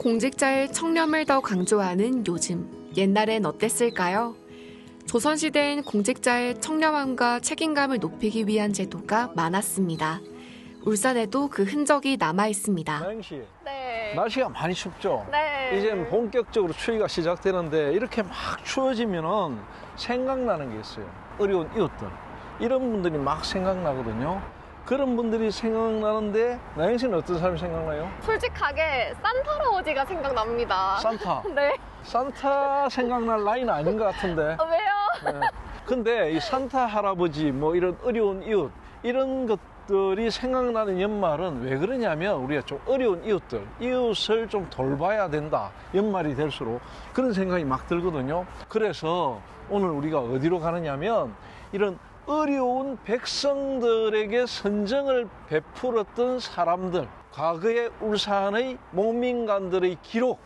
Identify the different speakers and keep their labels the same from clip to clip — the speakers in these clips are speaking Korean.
Speaker 1: 공직자의 청렴을 더 강조하는 요즘, 옛날엔 어땠을까요? 조선시대엔 공직자의 청렴함과 책임감을 높이기 위한 제도가 많았습니다. 울산에도 그 흔적이 남아 있습니다.
Speaker 2: 나영씨,
Speaker 3: 네.
Speaker 2: 날씨가 많이 춥죠?
Speaker 3: 네.
Speaker 2: 이제 본격적으로 추위가 시작되는데 이렇게 막 추워지면은 생각나는 게 있어요. 어려운 이웃들. 이런 분들이 막 생각나거든요. 그런 분들이 생각나는데 나영 씨는 어떤 사람이 생각나요?
Speaker 3: 솔직하게 산타 할아버지가 생각납니다.
Speaker 2: 산타.
Speaker 3: 네.
Speaker 2: 산타 생각날 나이는 아닌 것 같은데.
Speaker 3: 왜요?
Speaker 2: 네. 근데 이 산타 할아버지 뭐 이런 어려운 이웃 이런 것들이 생각나는 연말은 왜 그러냐면 우리가 좀 어려운 이웃을 좀 돌봐야 된다. 연말이 될수록 그런 생각이 막 들거든요. 그래서 오늘 우리가 어디로 가느냐면 이런 어려운 백성들에게 선정을 베풀었던 사람들, 과거의 울산의 농민간들의 기록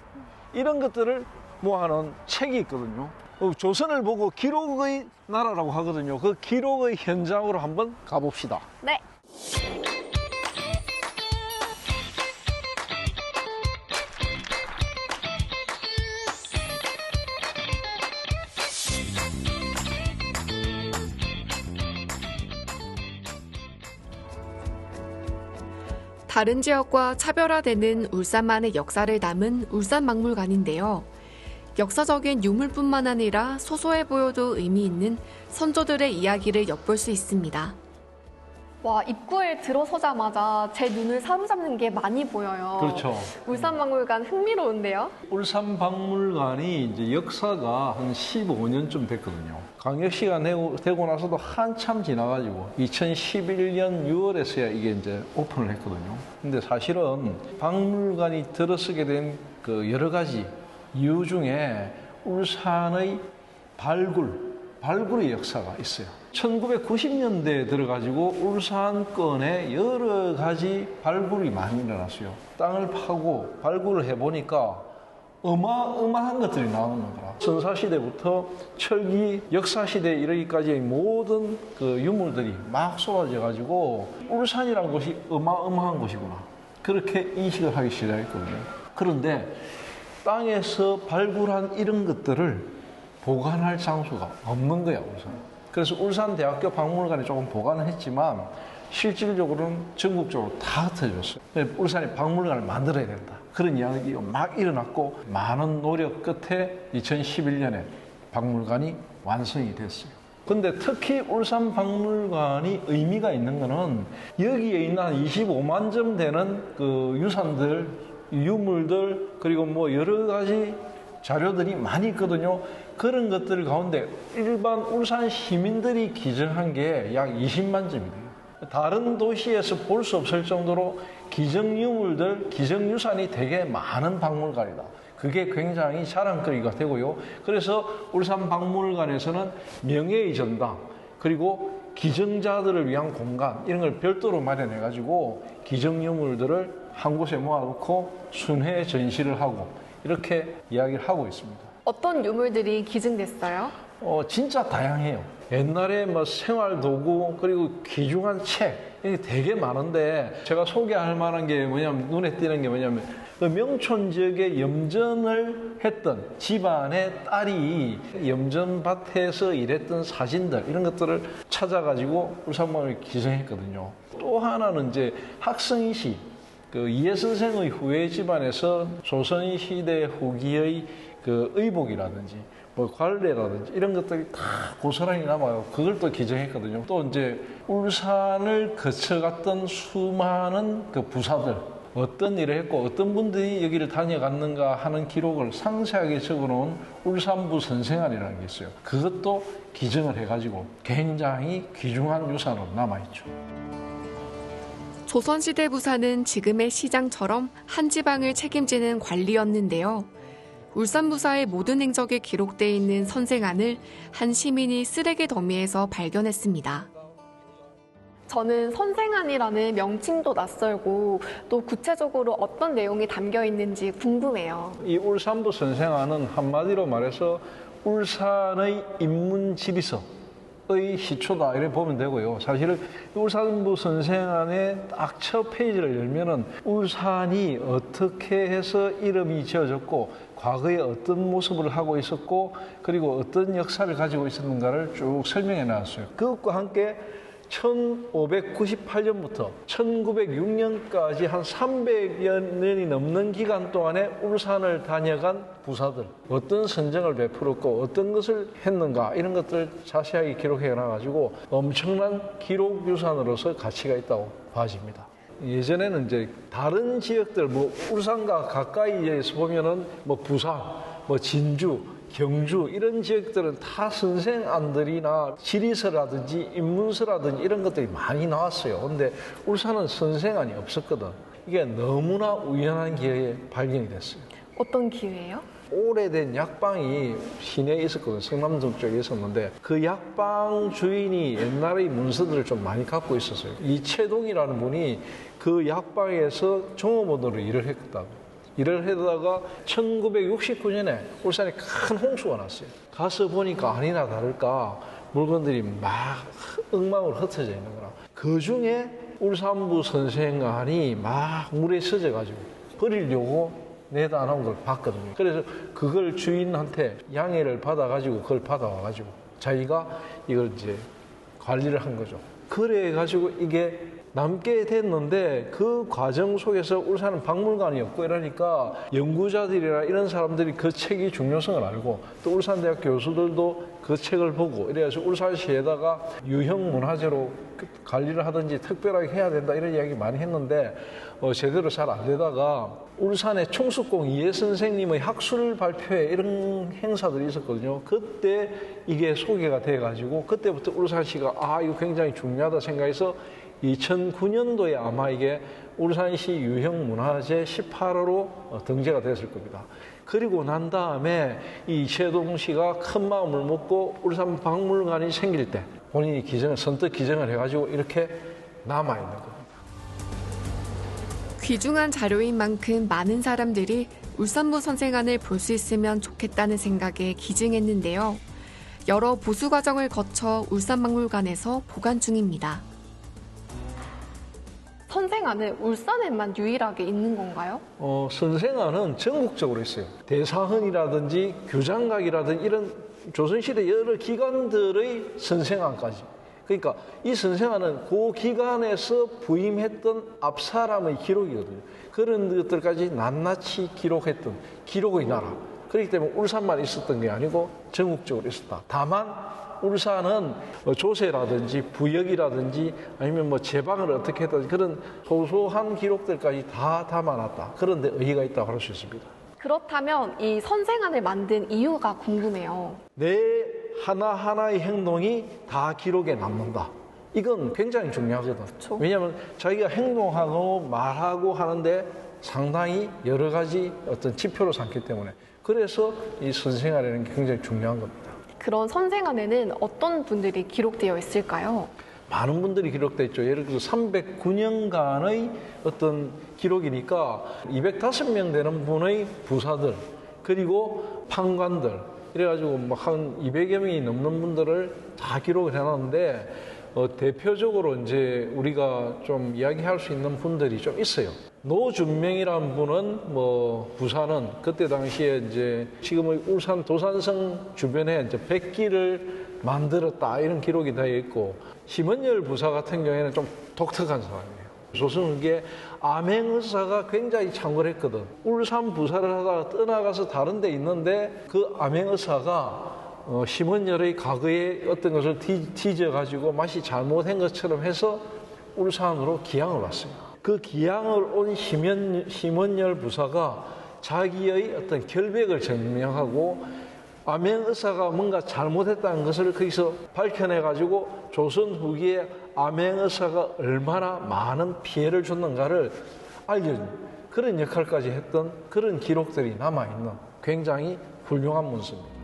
Speaker 2: 이런 것들을 모아놓은 책이 있거든요. 조선을 보고 기록의 나라라고 하거든요. 그 기록의 현장으로 한번 가봅시다.
Speaker 3: 네.
Speaker 1: 다른 지역과 차별화되는 울산만의 역사를 담은 울산박물관인데요. 역사적인 유물뿐만 아니라 소소해 보여도 의미 있는 선조들의 이야기를 엿볼 수 있습니다.
Speaker 3: 와, 입구에 들어서자마자 제 눈을 사로잡는 게 많이 보여요.
Speaker 2: 그렇죠.
Speaker 3: 울산박물관 흥미로운데요?
Speaker 2: 울산박물관이 이제 역사가 한 15년쯤 됐거든요. 광역시가 되고 나서도 한참 지나가지고 2011년 6월에서야 이게 이제 오픈을 했거든요. 근데 사실은 박물관이 들어서게 된 그 여러 가지 이유 중에 울산의 발굴의 역사가 있어요. 1990년대에 들어가지고 울산권에 여러 가지 발굴이 많이 일어났어요. 땅을 파고 발굴을 해보니까 어마어마한 것들이 나오는 거라. 선사시대부터 철기, 역사시대에 이르기까지의 모든 그 유물들이 막 쏟아져가지고 울산이라는 곳이 어마어마한 곳이구나. 그렇게 인식을 하기 시작했거든요. 그런데 땅에서 발굴한 이런 것들을 보관할 장소가 없는 거야, 울산. 그래서 울산대학교 박물관에 조금 보관을 했지만 실질적으로는 전국적으로 다 흩어졌어요. 울산에 박물관을 만들어야 된다. 그런 이야기가 막 일어났고 많은 노력 끝에 2011년에 박물관이 완성이 됐어요. 근데 특히 울산 박물관이 의미가 있는 거는 여기에 있는 한 25만 점 되는 그 유산들, 유물들, 그리고 뭐 여러 가지 자료들이 많이 있거든요. 그런 것들 가운데 일반 울산 시민들이 기증한 게 약 20만 점이에요. 다른 도시에서 볼 수 없을 정도로 기증유물들, 기증유산이 되게 많은 박물관이다. 그게 굉장히 자랑거리가 되고요. 그래서 울산 박물관에서는 명예의 전당, 그리고 기증자들을 위한 공간 이런 걸 별도로 마련해가지고 기증유물들을 한 곳에 모아놓고 순회 전시를 하고 이렇게 이야기를 하고 있습니다.
Speaker 3: 어떤 유물들이 기증됐어요?
Speaker 2: 진짜 다양해요. 옛날에 뭐 생활도구 그리고 귀중한 책 이게 되게 많은데 제가 소개할 만한 게 뭐냐면 눈에 띄는 게 뭐냐면 그 명촌 지역에 염전을 했던 집안의 딸이 염전밭에서 일했던 사진들 이런 것들을 찾아가지고 울산박물관에 기증했거든요. 또 하나는 이제 학성시 그 이해 선생의 후예 집안에서 조선시대 후기의 그 의복이라든지 뭐 관례라든지 이런 것들이 다 고스란히 남아요. 그걸 또 기증했거든요. 또 이제 울산을 거쳐갔던 수많은 그 부사들 어떤 일을 했고 어떤 분들이 여기를 다녀갔는가 하는 기록을 상세하게 적어놓은 울산부 선생안이라는 게 있어요. 그것도 기증을 해가지고 굉장히 귀중한 유산으로 남아있죠.
Speaker 1: 조선시대 부사는 지금의 시장처럼 한 지방을 책임지는 관리였는데요. 울산부사의 모든 행적에 기록되어 있는 선생안을 한 시민이 쓰레기 더미에서 발견했습니다.
Speaker 3: 저는 선생안이라는 명칭도 낯설고 또 구체적으로 어떤 내용이 담겨 있는지 궁금해요.
Speaker 2: 이 울산부 선생안은 한마디로 말해서 울산의 인문지리서 시초다 이렇게 보면 되고요. 사실은 울산부 선생안의 딱 첫 페이지를 열면은 울산이 어떻게 해서 이름이 지어졌고 과거에 어떤 모습을 하고 있었고 그리고 어떤 역사를 가지고 있었는가를 쭉 설명해 놨어요. 그것과 함께 1598년부터 1906년까지 한 300여 년이 넘는 기간 동안에 울산을 다녀간 부사들, 어떤 선정을 베풀었고 어떤 것을 했는가 이런 것들을 자세하게 기록해 놔가지고 엄청난 기록 유산으로서 가치가 있다고 봐집니다. 예전에는 이제 다른 지역들, 뭐 울산과 가까이에서 보면은 뭐 부산, 뭐 진주, 경주 이런 지역들은 다 선생안들이나 지리서라든지 인문서라든지 이런 것들이 많이 나왔어요. 근데 울산은 선생안이 없었거든. 이게 너무나 우연한 기회에 발견이 됐어요.
Speaker 3: 어떤 기회예요?
Speaker 2: 오래된 약방이 시내에 있었거든. 성남동 쪽에 있었는데 그 약방 주인이 옛날의 문서들을 좀 많이 갖고 있었어요. 이채동이라는 분이 그 약방에서 종업원으로 일을 했거든. 일을 하다가 1969년에 울산에 큰 홍수가 났어요. 가서 보니까 아니나 다를까 물건들이 막 엉망으로 흩어져 있는 거라. 그 중에 울산부 선생안이 막 물에 젖어가지고 버리려고 내다 놓은 걸 봤거든요. 그래서 그걸 주인한테 양해를 받아가지고 그걸 받아와가지고 자기가 이걸 이제 관리를 한 거죠. 그래가지고 이게 남게 됐는데 그 과정 속에서 울산은 박물관이었고 이러니까 연구자들이나 이런 사람들이 그 책의 중요성을 알고 또 울산대학 교수들도 그 책을 보고 이래서 울산시에다가 유형 문화재로 관리를 하든지 특별하게 해야 된다 이런 이야기 많이 했는데 제대로 잘 안 되다가 울산의 충숙공 이해 선생님의 학술 발표회 이런 행사들이 있었거든요. 그때 이게 소개가 돼가지고 그때부터 울산시가 이거 굉장히 중요하다 생각해서 2009년도에 아마 이게 울산시 유형문화재 18호로 등재가 됐을 겁니다. 그리고 난 다음에 이 이채동 씨가 큰 마음을 먹고 울산 박물관이 생길 때 본인이 선뜻 기증을 해가지고 이렇게 남아있는 겁니다.
Speaker 1: 귀중한 자료인 만큼 많은 사람들이 울산부 선생안을 볼 수 있으면 좋겠다는 생각에 기증했는데요. 여러 보수 과정을 거쳐 울산박물관에서 보관 중입니다.
Speaker 3: 선생안은 울산에만 유일하게 있는 건가요?
Speaker 2: 선생안은 전국적으로 있어요. 대사헌이라든지 규장각이라든지 이런 조선시대 여러 기관들의 선생안까지. 그러니까 이 선생안은 그 기관에서 부임했던 앞사람의 기록이거든요. 그런 것들까지 낱낱이 기록했던 기록의 나라. 그렇기 때문에 울산만 있었던 게 아니고 전국적으로 있었다. 다만 울산은 조세라든지 부역이라든지 아니면 뭐 제방을 어떻게 했든지 그런 소소한 기록들까지 다 담아놨다. 그런 데 의의가 있다고 할 수 있습니다.
Speaker 3: 그렇다면 이 선생안을 만든 이유가 궁금해요.
Speaker 2: 내 하나하나의 행동이 다 기록에 남는다. 이건 굉장히 중요하거든.
Speaker 3: 그렇죠.
Speaker 2: 왜냐하면 자기가 행동하고 말하고 하는데 상당히 여러 가지 어떤 지표로 삼기 때문에 그래서 이 선생안이라는 게 굉장히 중요한 겁니다.
Speaker 3: 그런 선생안에는 어떤 분들이 기록되어 있을까요?
Speaker 2: 많은 분들이 기록되어 있죠. 예를 들어서 309년간의 어떤 기록이니까 205명 되는 분의 부사들 그리고 판관들 이래가지고 한 200여 명이 넘는 분들을 다 기록을 해놨는데 대표적으로 이제 우리가 좀 이야기할 수 있는 분들이 좀 있어요. 노준명이라는 분은 부사는 그때 당시에 이제 지금의 울산 도산성 주변에 이제 백기를 만들었다 이런 기록이 되어 있고 심은열 부사 같은 경우에는 좀 독특한 사람이에요. 조선후기에 암행의사가 굉장히 창궐했거든. 울산 부사를 하다가 떠나가서 다른 데 있는데 그 암행의사가 심은열의 과거에 어떤 것을 뒤져가지고 맛이 잘못한 것처럼 해서 울산으로 기양을 왔어요. 그 기양을 온 심은열 부사가 자기의 어떤 결백을 증명하고 암행의사가 뭔가 잘못했다는 것을 거기서 밝혀내가지고 조선 후기에 암행의사가 얼마나 많은 피해를 줬는가를 알려준 그런 역할까지 했던 그런 기록들이 남아있는 굉장히 훌륭한 문서입니다.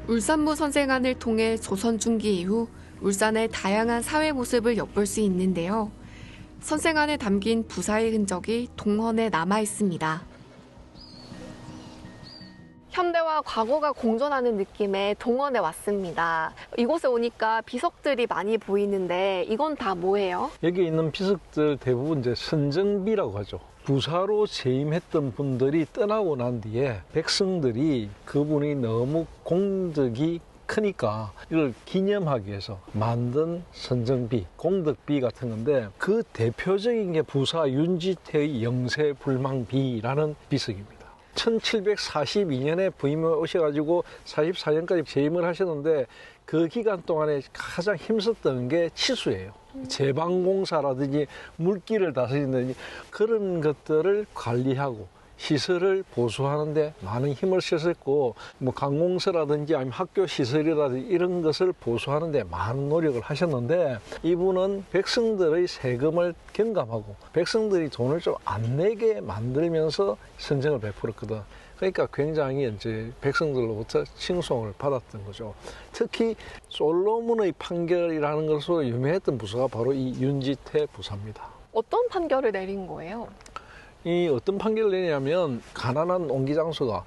Speaker 1: 울산부 선생안을 통해 조선 중기 이후 울산의 다양한 사회 모습을 엿볼 수 있는데요. 선생안에 담긴 부사의 흔적이 동헌에 남아 있습니다.
Speaker 3: 현대와 과거가 공존하는 느낌의 동원에 왔습니다. 이곳에 오니까 비석들이 많이 보이는데 이건 다 뭐예요?
Speaker 2: 여기 있는 비석들 대부분 이제 선정비라고 하죠. 부사로 재임했던 분들이 떠나고 난 뒤에 백성들이 그분이 너무 공덕이 크니까 이걸 기념하기 위해서 만든 선정비, 공덕비 같은 건데 그 대표적인 게 부사 윤지태의 영세불망비라는 비석입니다. 1742년에 부임을 오셔가지고 44년까지 재임을 하셨는데 그 기간 동안에 가장 힘썼던 게 치수예요. 제방공사라든지 물길을 다스리든지 그런 것들을 관리하고 시설을 보수하는데 많은 힘을 쓰셨고 뭐 관공서라든지 아니면 학교 시설이라든지 이런 것을 보수하는데 많은 노력을 하셨는데 이분은 백성들의 세금을 경감하고 백성들이 돈을 좀 안 내게 만들면서 선정을 베풀었거든. 그러니까 굉장히 이제 백성들로부터 칭송을 받았던 거죠. 특히 솔로몬의 판결이라는 것으로 유명했던 부사가 바로 이 윤지태 부사입니다.
Speaker 3: 어떤 판결을 내린 거예요?
Speaker 2: 이 어떤 판결을 내냐면 가난한 옹기장수가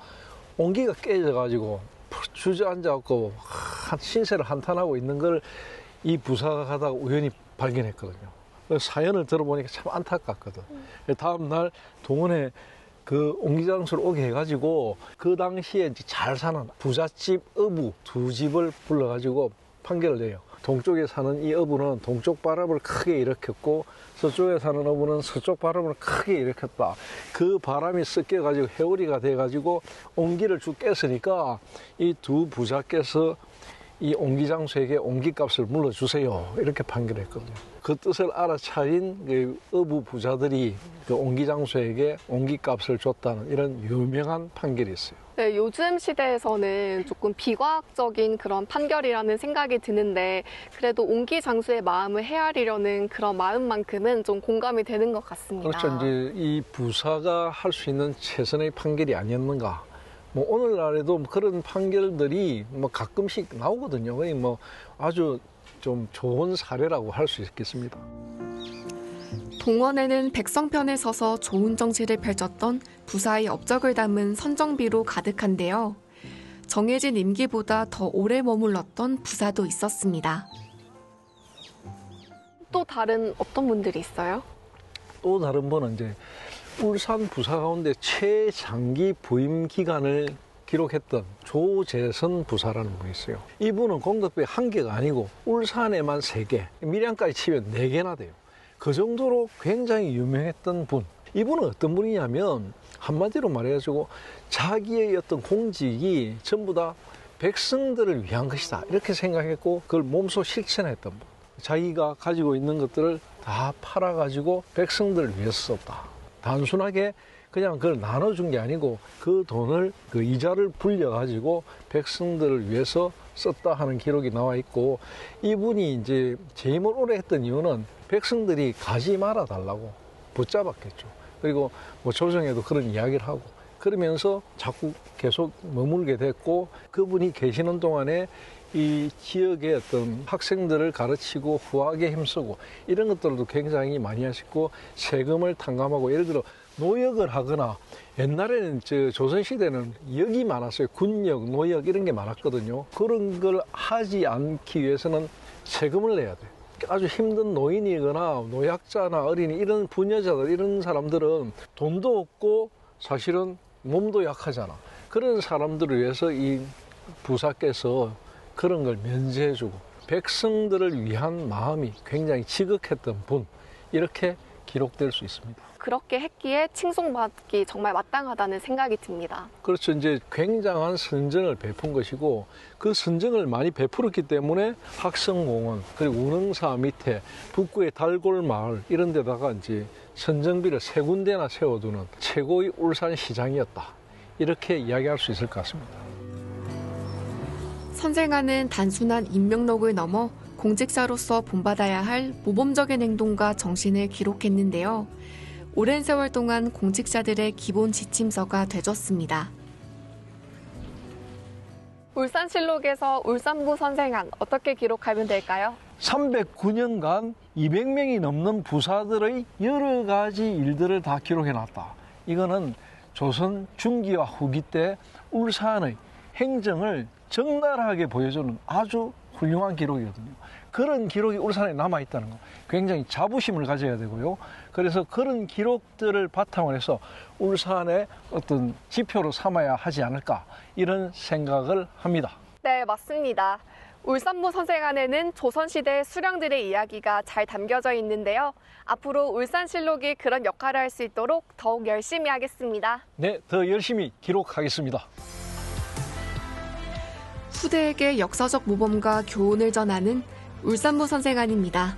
Speaker 2: 옹기가 깨져가지고 주저앉아갖고 신세를 한탄하고 있는 걸 이 부사가 가다가 우연히 발견했거든요. 사연을 들어보니까 참 안타깝거든. 다음 날 동원에 그 옹기장수를 오게 해가지고 그 당시에 이제 잘 사는 부잣집 어부 두 집을 불러가지고 판결을 내요. 동쪽에 사는 이 어부는 동쪽 바람을 크게 일으켰고 서쪽에 사는 어부는 서쪽 바람을 크게 일으켰다. 그 바람이 섞여가지고 해오리가 돼가지고 옹기를 쭉 깼으니까 이 두 부자께서 이 옹기장수에게 옹기값을 물러주세요. 이렇게 판결했거든요. 그 뜻을 알아차린 그 어부 부자들이 그 옹기장수에게 옹기값을 줬다는 이런 유명한 판결이 있어요.
Speaker 3: 네, 요즘 시대에서는 조금 비과학적인 그런 판결이라는 생각이 드는데 그래도 옹기장수의 마음을 헤아리려는 그런 마음만큼은 좀 공감이 되는 것 같습니다.
Speaker 2: 그렇죠. 이제 이 부사가 할 수 있는 최선의 판결이 아니었는가. 뭐 오늘날에도 그런 판결들이 뭐 가끔씩 나오거든요. 그게 뭐 아주 좀 좋은 사례라고 할 수 있겠습니다.
Speaker 1: 동원에는 백성편에 서서 좋은 정치를 펼쳤던 부사의 업적을 담은 선정비로 가득한데요. 정해진 임기보다 더 오래 머물렀던 부사도 있었습니다.
Speaker 3: 또 다른 어떤 분들이 있어요?
Speaker 2: 또 다른 분은 이제 울산 부사 가운데 최장기 부임 기간을 기록했던 조재선 부사라는 분이 있어요. 이분은 공덕배 한 개가 아니고 울산에만 3개, 밀양까지 치면 4개나 돼요. 그 정도로 굉장히 유명했던 분. 이분은 어떤 분이냐면 한마디로 말해가지고 자기의 어떤 공직이 전부 다 백성들을 위한 것이다 이렇게 생각했고 그걸 몸소 실천했던 분. 자기가 가지고 있는 것들을 다 팔아가지고 백성들을 위해서 썼다. 단순하게 그냥 그걸 나눠준 게 아니고 그 돈을 그 이자를 불려가지고 백성들을 위해서 썼다 하는 기록이 나와 있고 이분이 이제 재임을 오래 했던 이유는 백성들이 가지 말아 달라고 붙잡았겠죠. 그리고 뭐 조정에도 그런 이야기를 하고 그러면서 자꾸 계속 머물게 됐고 그분이 계시는 동안에 이 지역의 어떤 학생들을 가르치고 후학에 힘쓰고 이런 것들도 굉장히 많이 하셨고 세금을 탕감하고 예를 들어 노역을 하거나 옛날에는 조선시대는 역이 많았어요. 군역, 노역 이런 게 많았거든요. 그런 걸 하지 않기 위해서는 세금을 내야 돼. 아주 힘든 노인이거나 노약자나 어린이 이런 부녀자들 이런 사람들은 돈도 없고 사실은 몸도 약하잖아. 그런 사람들을 위해서 이 부사께서 그런 걸 면제해주고 백성들을 위한 마음이 굉장히 지극했던 분 이렇게 기록될 수 있습니다.
Speaker 3: 그렇게 했기에 칭송받기 정말 마땅하다는 생각이 듭니다.
Speaker 2: 그렇죠. 이제 굉장한 선정을 베푼 것이고 그 선정을 많이 베풀었기 때문에 학성공원 그리고 운흥사 밑에 북구의 달골마을 이런 데다가 이제 선정비를 3군데나 세워두는 최고의 울산시장이었다. 이렇게 이야기할 수 있을 것 같습니다.
Speaker 1: 선생아는 단순한 인명록을 넘어 공직자로서 본받아야 할 모범적인 행동과 정신을 기록했는데요. 오랜 세월 동안 공직자들의 기본 지침서가 되줬습니다.
Speaker 3: 울산실록에서 울산부 선생안 어떻게 기록하면 될까요?
Speaker 2: 309년간 200명이 넘는 부사들의 여러 가지 일들을 다 기록해놨다. 이거는 조선 중기와 후기 때 울산의 행정을 적나라하게 보여주는 아주 훌륭한 기록이거든요. 그런 기록이 울산에 남아있다는 거 굉장히 자부심을 가져야 되고요. 그래서 그런 기록들을 바탕으로 해서 울산의 어떤 지표로 삼아야 하지 않을까 이런 생각을 합니다.
Speaker 3: 네, 맞습니다. 울산무 선생안에는 조선시대 수령들의 이야기가 잘 담겨져 있는데요. 앞으로 울산실록이 그런 역할을 할 수 있도록 더욱 열심히 하겠습니다.
Speaker 2: 네, 더 열심히 기록하겠습니다.
Speaker 1: 후대에게 역사적 모범과 교훈을 전하는 울산무 선생안입니다.